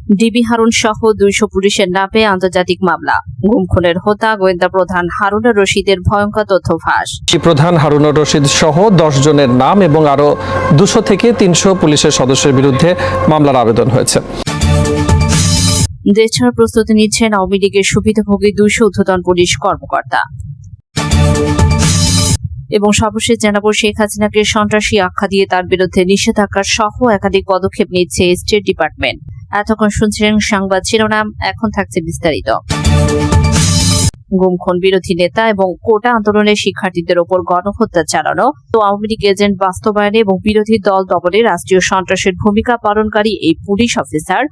DB Harun সহ 200 পুলিশের নামে আন্তর্জাতিক মামলা। গুম খুনের হোতা গোয়েন্দা প্রধান হারুনুর রশিদের ভয়ঙ্কর তথ্য ফাঁস। প্রধান হারুনুর রশিদ সহ 10 জনের নাম এবং আরো 200 থেকে 300 পুলিশের সদস্যের বিরুদ্ধে মামলার আবেদন হয়েছে। দেশ ছাড়ার প্রস্তুতি নিচ্ছেন আওয়ামী লীগের সুবিধাভোগী 200 ঊর্ধ্বতন পুলিশ কর্মকর্তা। এবং সর্বশেষ জানাবো, শেখ হাসিনাকে সন্ত্রাসী আখ্যা দিয়ে তার বিরুদ্ধে নিষেধাজ্ঞা সহ একাধিক পদক্ষেপ নিচ্ছে স্টেট ডিপার্টমেন্ট। এতক্ষণ শুনছিলেন সংবাদ শিরোনাম, এখন থাকছে বিস্তারিত। গুমখুন বিরোধী নেতা এবং কোটা আন্দোলনের শিক্ষার্থীদের ওপর গণহত্যা চালানো তো আওয়ামী লীগ এজেন্ট বাস্তবায়নে এবং বিরোধী দল দমনে রাষ্ট্রীয় সন্ত্রাসের ভূমিকা পালনকারী এই পুলিশ অফিসার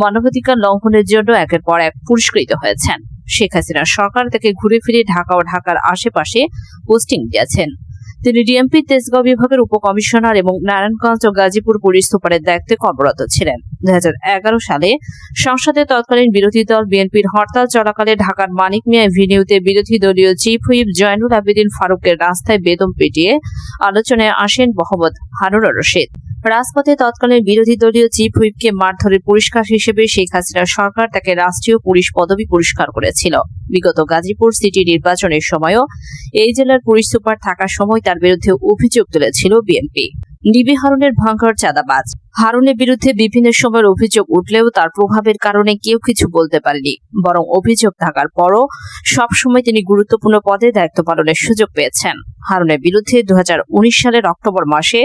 মানবাধিকার লঙ্ঘনের জন্য একের পর এক পুরস্কৃত হয়েছেন। শেখ হাসিনা সরকার তাকে ঘুরে ফিরে ঢাকা ও ঢাকার আশেপাশে পোস্টিং দিয়েছেন। তিনি ডিএমপি তেজগাঁও বিভাগের উপকমিশনার এবং নারায়ণগঞ্জ ও গাজীপুর পুলিশ সুপারের দায়িত্বে কর্মরত ছিলেন। 2011 সালে সংসদে তৎকালীন বিরোধী দল বিএনপির হরতাল চলাকালে ঢাকার মানিক মিয়া এভিনিউতে বিরোধী দলীয় চিফ হুইপ জয়নুল আবেদিন ফারুকের রাস্তায় বেদম পিটিয়ে আলোচনায় আসেন মোহাম্মদ হারুনুর রশিদ। রাজপথে তৎকালীন বিরোধী দলীয় চিফ হুইপকে মারধরের পুরস্কার হিসেবে শেখ হাসিনা সরকার তাকে রাষ্ট্রীয় পুলিশ পদবি পুরস্কার করেছিল। বিগত গাজীপুর সিটি নির্বাচনের সময়ও এই জেলার পুলিশ সুপার থাকার সময় তার বিরুদ্ধে অভিযোগ তুলেছিল বিএনপি। ডিবি হারুনের ভয়ঙ্কর চাঁদাবাজ। হারুনের বিরুদ্ধে বিভিন্ন সময়ের অভিযোগ উঠলেও তার প্রভাবের কারণে কেউ কিছু বলতে পারেনি, বরং অভিযোগ থাকার পরও সবসময় তিনি গুরুত্বপূর্ণ পদে দায়িত্ব পালনের সুযোগ পেয়েছেন। হারুনের বিরুদ্ধে 2019 সালের অক্টোবর মাসে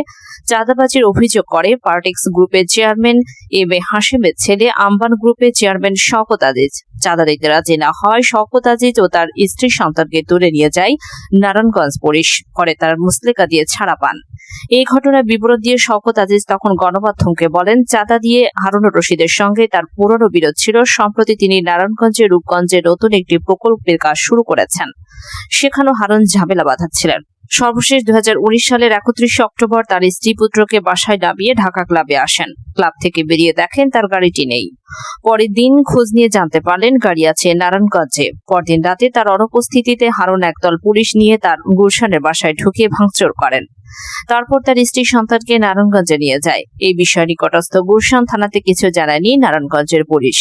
চাঁদাবাজির অভিযোগ করে পার্টিক্স গ্রুপের চেয়ারম্যান এম এ হাশেমের ছেলে আম্বান গ্রুপের চেয়ারম্যান শওকত আজিজ। চাঁদা দিতে রাজি না হয় শওকত আজিজ ও তার স্ত্রী সন্তানকে তুলে নিয়ে যায় নারায়ণগঞ্জ পুলিশ, পরে তার মুচলেকা দিয়ে ছাড়া পান। এই ঘটনার বিবরণ দিয়ে শওকত আজিজ তখন গণমাধ্যমকে বলেন, চাঁদা দিয়ে হারুনুর রশিদের সঙ্গে তার পুরনো বিরোধ ছিল। সম্প্রতি তিনি নারায়ণগঞ্জে রূপগঞ্জে নতুন একটি প্রকল্পের কাজ শুরু করেছেন, সেখানেও হারুন ঝামেলা বাঁধাচ্ছিলেন। সর্বশেষ 2019 সালের 31 অক্টোবর তার স্ত্রী পুত্রকে বাসায় নামিয়ে ঢাকা ক্লাবে আসেন। ক্লাব থেকে বেরিয়ে দেখেন তার গাড়িটি নেই। পরের দিন খোঁজ নিয়ে জানতে পারলেন গাড়ি আছে নারায়ণগঞ্জে। পরদিন রাতে তার অনুপস্থিতিতে হারুন একদল পুলিশ নিয়ে তার গুলশানের বাসায় ঢুকিয়ে ভাঙচুর করেন। তারপর তার স্ত্রী সন্তানকে নারায়ণগঞ্জে নিয়ে যায়। এই বিষয়ে নিকটস্থ গুলশান থানাতে কিছু জানায়নি নারায়ণগঞ্জের পুলিশ।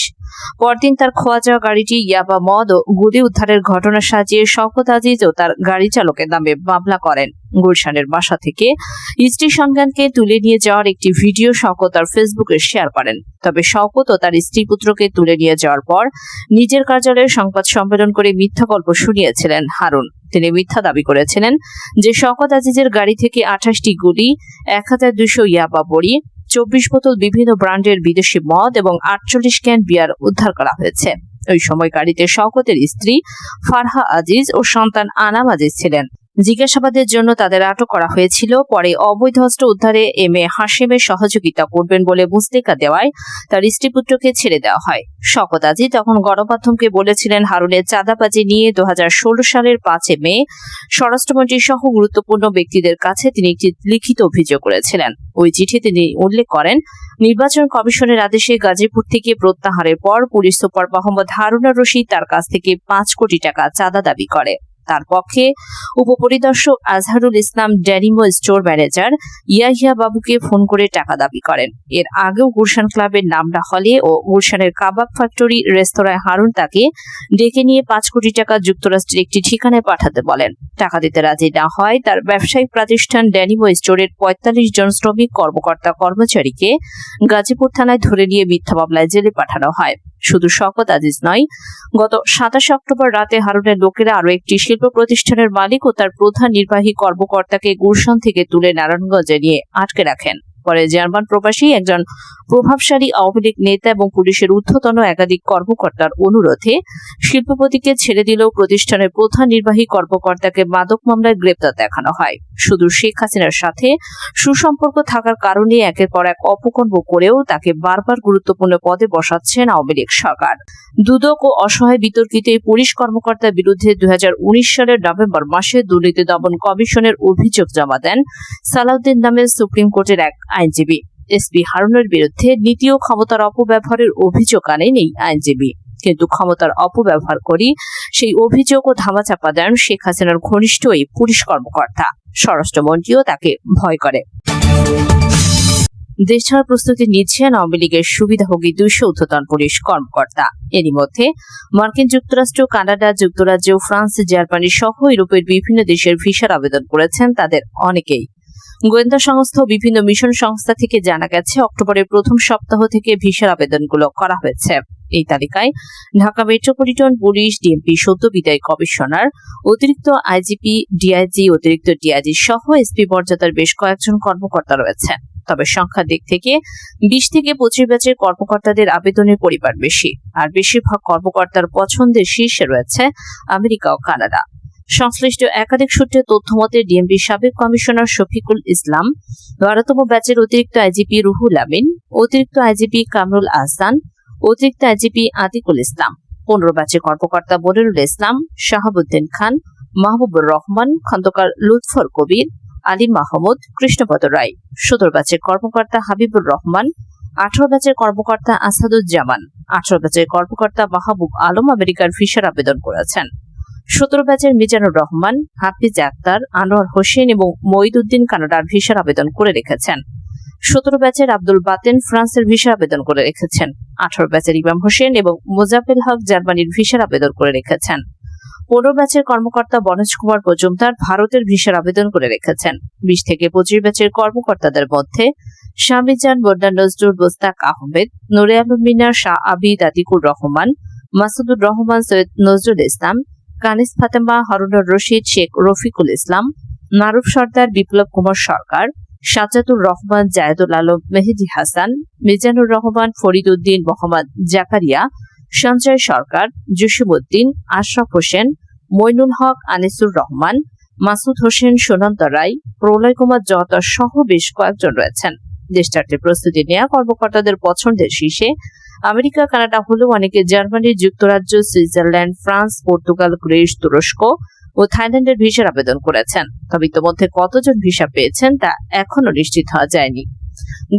পরদিন তার খোয়া যাওয়া গাড়িটি ইয়াবা মদ ও গুলি উদ্ধারের ঘটনা সাজিয়ে শওকত আজিজ ও তার গাড়ি চালকের নামে মামলা করেন। গুলশানের বাসা থেকে স্ত্রী সন্তানকে তুলে নিয়ে যাওয়ার একটি ভিডিও শওকত তার ফেসবুকে শেয়ার করেন। তবে শওকত ও তার স্ত্রী পুত্রকে তুলে নিয়ে যাওয়ার পর নিজের কার্যালয়ে সংবাদ সম্মেলন করে মিথ্যা গল্প শুনিয়েছিলেন হারুন। তিনি মিথ্যা দাবি করেছিলেন যে শওকত আজিজের গাড়ি থেকে 28টি গুলি, 1200 ইয়াবা বড়ি, 24 বোতল বিভিন্ন ব্র্যান্ডের বিদেশি মদ এবং 48 ক্যান বিয়ার উদ্ধার করা হয়েছে। ওই সময় গাড়িতে শওকতের স্ত্রী ফারহা আজিজ ও সন্তান আনাম আজিজ ছিলেন। জিজ্ঞাসাবাদের জন্য তাদের আটক করা হয়েছিল। পরে অবৈধ অস্ত্র উদ্ধারে এম এ হাশেমের সহযোগিতা করবেন বলে মুচলেকা দেওয়ায় তার স্ত্রী পুত্রকে ছেড়ে দেওয়া হয়। শওকত আজিজ তখন গণমাধ্যমকে বলেছিলেন, হারুনের চাঁদাবাজি নিয়ে 2016 সালের 5 মে স্বরাষ্ট্রমন্ত্রী সহ গুরুত্বপূর্ণ ব্যক্তিদের কাছে তিনি একটি লিখিত অভিযোগ করেছিলেন। ওই চিঠি তিনি উল্লেখ করেন, নির্বাচন কমিশনের আদেশে গাজীপুর থেকে প্রত্যাহারের পর পুলিশ সুপার মোহাম্মদ হারুনুর রশিদ তার কাছ থেকে 5 কোটি টাকা চাঁদা দাবি করে। তার পক্ষে উপপরিদর্শক আজহারুল ইসলাম ড্যানিমো স্টোর ম্যানেজার ইয়াহিয়া বাবুকে ফোন করে টাকা দাবি করেন। এর আগেও গুলশান ক্লাবের নামডা হলে ও গুলশানের কাবাব ফ্যাক্টরি রেস্তোরাঁয় হারুন তাকে ডেকে নিয়ে 5 কোটি টাকা যুক্তরাষ্ট্রের একটি ঠিকানায় পাঠাতে বলেন। টাকা দিতে রাজি না হয় তার ব্যবসায়িক প্রতিষ্ঠান ড্যানিমো স্টোরের 45 জন শ্রমিক কর্মকর্তা কর্মচারীকে গাজীপুর থানায় ধরে নিয়ে মিথ্যা মামলায় জেলে পাঠানো হয়। শুধু শওকত আজিজ নয়, গত 27 অক্টোবর রাতে হারুনের লোকেরা আরো একটি শিল্প প্রতিষ্ঠানের মালিক ও তার প্রধান নির্বাহী কর্মকর্তাকে গুলশান থেকে তুলে নারায়ণগঞ্জে নিয়ে আটকে রাখেন। পরে জার্মান প্রবাসী একজন প্রভাবশালী আওয়ামী লীগ নেতা এবং পুলিশের ঊর্ধ্বতন একাধিক কর্মকর্তার অনুরোধে শিল্পপতিকে ছেড়ে দিলেও প্রতিষ্ঠানের প্রধান নির্বাহী কর্মকর্তাকে মাদক মামলায় গ্রেপ্তার দেখানো হয়। শুধু শেখ হাসিনার সাথে সুসম্পর্ক থাকার কারণে একের পর এক অপকর্ম করেও তাকে বারবার গুরুত্বপূর্ণ পদে বসাচ্ছেন আওয়ামী লীগ সরকার। দুদক ও অসহায় বিতর্কিত এই পুলিশ কর্মকর্তার বিরুদ্ধে 2019 সালের নভেম্বর মাসে দুর্নীতি দমন কমিশনের অভিযোগ জমা দেন সালাউদ্দিন নামের সুপ্রিম কোর্টের এক আইনজীবী। এসপি হারুনের বিরুদ্ধে নীতি ও ক্ষমতার অপব্যবহারের অভিযোগ আনেন এই আইনজীবী, কিন্তু ক্ষমতার অপব্যবহার করি সেই অভিযোগ ও ধামাচাপা দেন শেখ হাসিনার ঘনিষ্ঠ এই পুলিশ কর্মকর্তা। স্বরাষ্ট্রমন্ত্রীও তাকে ভয় করে। দেশ ছাড়ার প্রস্তুতি নিচ্ছেন আওয়ামী লীগের সুবিধাভোগী 200 ঊর্ধ্বতন পুলিশ কর্মকর্তা। এরই মধ্যে মার্কিন যুক্তরাষ্ট্র, কানাডা, যুক্তরাজ্য, ফ্রান্স, জার্মানি সহ ইউরোপের বিভিন্ন দেশের ভিসার আবেদন করেছেন তাদের অনেকেই। গোয়েন্দা সংস্থা ও বিভিন্ন মিশন সংস্থা থেকে জানা গেছে, অক্টোবরের প্রথম সপ্তাহ থেকে ভিসার আবেদনগুলো করা হয়েছে। এই তালিকায় ঢাকা মেট্রোপলিটন পুলিশ, ডিএমপি সদ্য বিদায়ী কমিশনার, অতিরিক্ত আইজিপি, ডিআইজি, অতিরিক্ত ডিআইজি সহ এসপি মর্যাদার বেশ কয়েকজন কর্মকর্তা রয়েছে। তবে সংখ্যার দিক থেকে 20 থেকে 25 ব্যাচের কর্মকর্তাদের আবেদনের পরিমাণ বেশি, আর বেশিরভাগ কর্মকর্তার পছন্দের শীর্ষে রয়েছে আমেরিকা ও কানাডা। সংশ্লিষ্ট একাধিক সূত্রে তথ্য মতে ডিএমপির সাবেক কমিশনার শফিকুল ইসলাম, 12তম ব্যাচের অতিরিক্ত আইজিপি রুহুল আমিন, অতিরিক্ত আইজিপি কামরুল আহসান, অতিরিক্ত আইজিপি আতিকুল ইসলাম, 15 ব্যাচের কর্মকর্তা মনিরুল ইসলাম, শাহাবুদ্দিন খান, মাহবুবুর রহমান, খন্দকার লুৎফর কবির, আলী মাহমুদ, কৃষ্ণপদ রায়, 17 ব্যাচের কর্মকর্তা হাবিবুর রহমান, 18 ব্যাচের কর্মকর্তা আসাদুজ্জামান, 18 ব্যাচের কর্মকর্তা মাহবুব আলম আমেরিকার ভিসার আবেদন করেছেন। 17 ব্যাচের মিজানুর রহমান, হাফিজ আক্তার, আনোয়ার হোসেন এবং মঈদুদ্দিন কানাডার ভিসার আবেদন করে রেখেছেন। 17 ব্যাচের আব্দুল বাতেন ফ্রান্সের ভিসার আবেদন করে রেখেছেন। 18 ব্যাচের ইমাম হোসেন এবং মোজাফেল হক জার্মানির ভিসার আবেদন করে রেখেছেন। 15 ব্যাচের কর্মকর্তা বনজ কুমার মজুমদার ভারতের ভিসার আবেদন করে রেখেছেন। 20 থেকে 25 ব্যাচের কর্মকর্তাদের মধ্যে শামিজান, বন্ডা নজরুল, মোস্তাক আহমেদ, নুরে আলম মিনার, শাহ আবিদ, আতিকুর রহমান, মাসুদুর রহমান, সৈয়দ নজরুল ইসলাম, কানিস ফাতেমা, হারুনুর রশিদ, শেখ রফিকুল ইসলাম, মারুফ সর্দার, বিপ্লব কুমার সরকার, সাজ্জাদুর রহমান, জায়েদুল আলম, মেহেদি হাসান, মিজানুর রহমান, ফরিদ উদ্দিন, মোহাম্মদ জাকারিয়া, সঞ্জয় সরকার, জসিমউদ্দিন, আশরাফ হোসেন, মইনুল হক, আনিসুর রহমান, মাসুদ হোসেন, সুনন্ত রায়, প্রলয় কুমার জহতা সহ বেশ কয়েকজন রয়েছেন। দেশটাতে প্রস্তুতি নেওয়া কর্মকর্তাদের পছন্দের শীর্ষে আমেরিকা, কানাডা হলেও অনেকে জার্মানি, যুক্তরাজ্য, সুইজারল্যান্ড, ফ্রান্স, পর্তুগাল, গ্রিস, তুরস্ক ও থাইল্যান্ডের ভিসার আবেদন করেছেন। তবে ইতোমধ্যে কতজন ভিসা পেয়েছেন তা এখনো নিশ্চিত হওয়া যায়নি।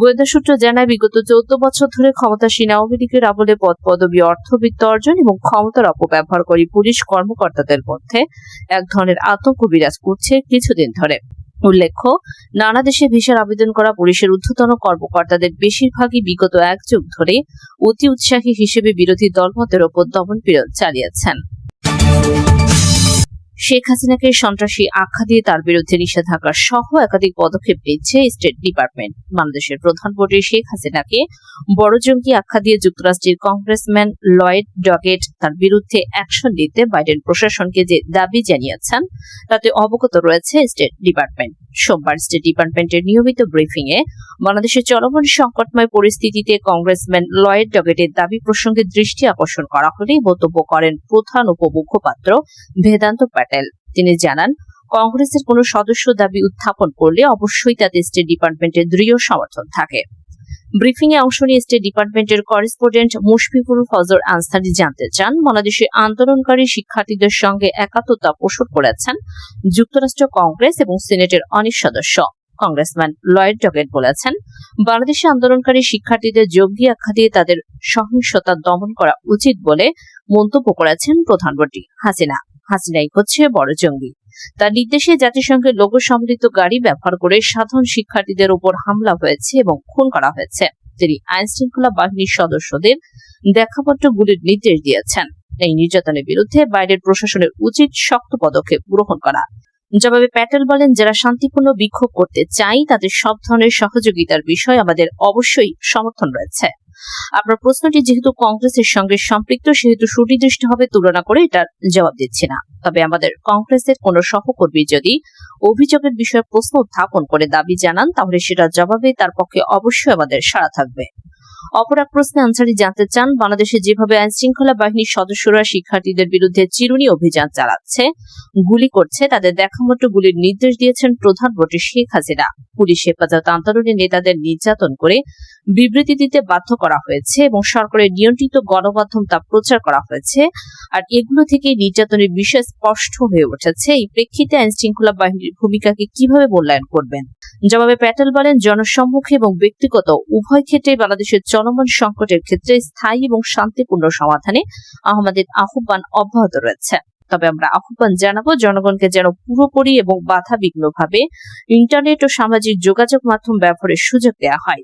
গোয়েন্দা সূত্র জানায়, বিগত 14 বছর ধরে ক্ষমতাসীন আওয়ামী লীগের আমলে পদ পদবি, অর্থবিত্ত অর্জন এবং ক্ষমতার অপব্যবহারকারী পুলিশ কর্মকর্তাদের মধ্যে এক ধরনের আতঙ্ক বিরাজ করছে কিছুদিন ধরে। উল্লেখ্য, নানা দেশে ভিসার আবেদন করা পুলিশের ঊর্ধ্বতন কর্মকর্তাদের বেশিরভাগই বিগত 1 যুগ ধরে অতি উৎসাহী হিসেবে বিরোধী দলমতের ওপর দমনপীড়ন চালিয়েছেন। শেখ হাসিনাকে সন্ত্রাসী আখ্যা দিয়ে তার বিরুদ্ধে নিষেধাজ্ঞা সহ একাধিক পদক্ষেপ নিচ্ছে স্টেট ডিপার্টমেন্ট। বাংলাদেশের প্রধানমন্ত্রী শেখ হাসিনাকে বড় জঙ্গি আখ্যা দিয়ে যুক্তরাষ্ট্রের কংগ্রেসম্যান লয়েড ডগেট তার বিরুদ্ধে অ্যাকশন নিতে বাইডেন প্রশাসনকে যে দাবি জানিয়েছেন তাতে অবগত রয়েছে স্টেট ডিপার্টমেন্ট। সোমবার স্টেট ডিপার্টমেন্টের নিয়মিত ব্রিফিং এ বাংলাদেশের চলমান সংকটময় পরিস্থিতিতে কংগ্রেসম্যান লয়েড ডগেটের দাবি প্রসঙ্গে দৃষ্টি আকর্ষণ করা হলে মন্তব্য করেন প্রধান উপমুখপাত্র বেদান্ত প্যাটেল। তিনি জানান, কংগ্রেসের কোন সদস্য দাবি উত্থাপন করলে অবশ্যই তাতে স্টেট ডিপার্টমেন্টের দৃঢ় সমর্থন থাকে। ব্রিফিং এ অংশ নিয়ে স্টেট ডিপার্টমেন্টের করেসপন্ডেন্ট মুশফিকুল ফজর আনসারী জানতে চান, বাংলাদেশে আন্দোলনকারী শিক্ষার্থীদের সঙ্গে একাত্মতা পোষণ করেছেন যুক্তরাষ্ট্র কংগ্রেস এবং সিনেটের অনেক সদস্য। কংগ্রেসম্যান লয়েড ডগেট বলেছেন, বাংলাদেশে আন্দোলনকারী শিক্ষার্থীদের জঙ্গি আখ্যা দিয়ে তাদের সহিংসতা দমন করা উচিত বলে মন্তব্য করেছেন প্রধানমন্ত্রী। হাসিনাই হচ্ছে বড় জঙ্গি। তার নির্দেশে জাতিসংঘের লোগো সম্বলিত গাড়ি ব্যবহার করে সাধারণ শিক্ষার্থীদের উপর হামলা হয়েছে এবং খুন করা হয়েছে। তিনি আইন শৃঙ্খলা বাহিনীর সদস্যদের দেখাপত্র গুলির নির্দেশ দিয়েছেন। এই নির্যাতনের বিরুদ্ধে বাইডেন প্রশাসনের উচিত শক্ত পদক্ষেপ গ্রহণ করা। জবাবে প্যাটেল বলেন, যারা শান্তিপূর্ণ বিক্ষোভ করতে চাই তাদের সব ধরনের সহযোগিতার বিষয়ে আমাদের অবশ্যই সমর্থন রয়েছে। আপনার প্রশ্নটি যেহেতু কংগ্রেসের সঙ্গে সম্পৃক্ত সেহেতু সুনির্দিষ্টভাবে তুলনা করে এটার জবাব দিচ্ছি না। তবে আমাদের কংগ্রেসের কোন সহকর্মী যদি অভিযোগের বিষয়ে প্রশ্ন উত্থাপন করে দাবি জানান তাহলে সেটার জবাবে তার পক্ষে অবশ্যই আমাদের সাড়া থাকবে। অপর এক প্রশ্নে আনসারী জানতে চান, বাংলাদেশে যেভাবে আইন শৃঙ্খলা বাহিনীর সদস্যরা শিক্ষার্থীদের বিরুদ্ধে চিরুনি অভিযান চালাচ্ছে, গুলি করছে, তাদের দেখামতো গুলির নির্দেশ দিয়েছেন প্রধানমন্ত্রী শেখ হাসিনা। পুলিশ হেফাজত আন্দোলনের নেতাদের নির্যাতন করে বিবৃতি দিতে বাধ্য করা হয়েছে এবং সরকারের নিয়ন্ত্রিত গণমাধ্যম তা প্রচার করা হয়েছে। আর এগুলো থেকে নির্যাতনের বিষয় স্পষ্ট হয়ে উঠেছে। এই প্রেক্ষিতে আইন শৃঙ্খলা বাহিনীর ভূমিকাকে কিভাবে মূল্যায়ন করবেন? জবাবে প্যাটেল বলেন, জনসম্মুখে এবং ব্যক্তিগত উভয় ক্ষেত্রে বাংলাদেশের চলমান সংকটের ক্ষেত্রে স্থায়ী এবং শান্তিপূর্ণ সমাধানে আমাদের আহ্বান অব্যাহত রয়েছে। তবে আমরা আহ্বান জানাবো জনগণকে যেন পুরোপুরি এবং বাধাবিঘ্নভাবে ইন্টারনেট ও সামাজিক যোগাযোগ মাধ্যম ব্যবহারের সুযোগ দেওয়া হয়।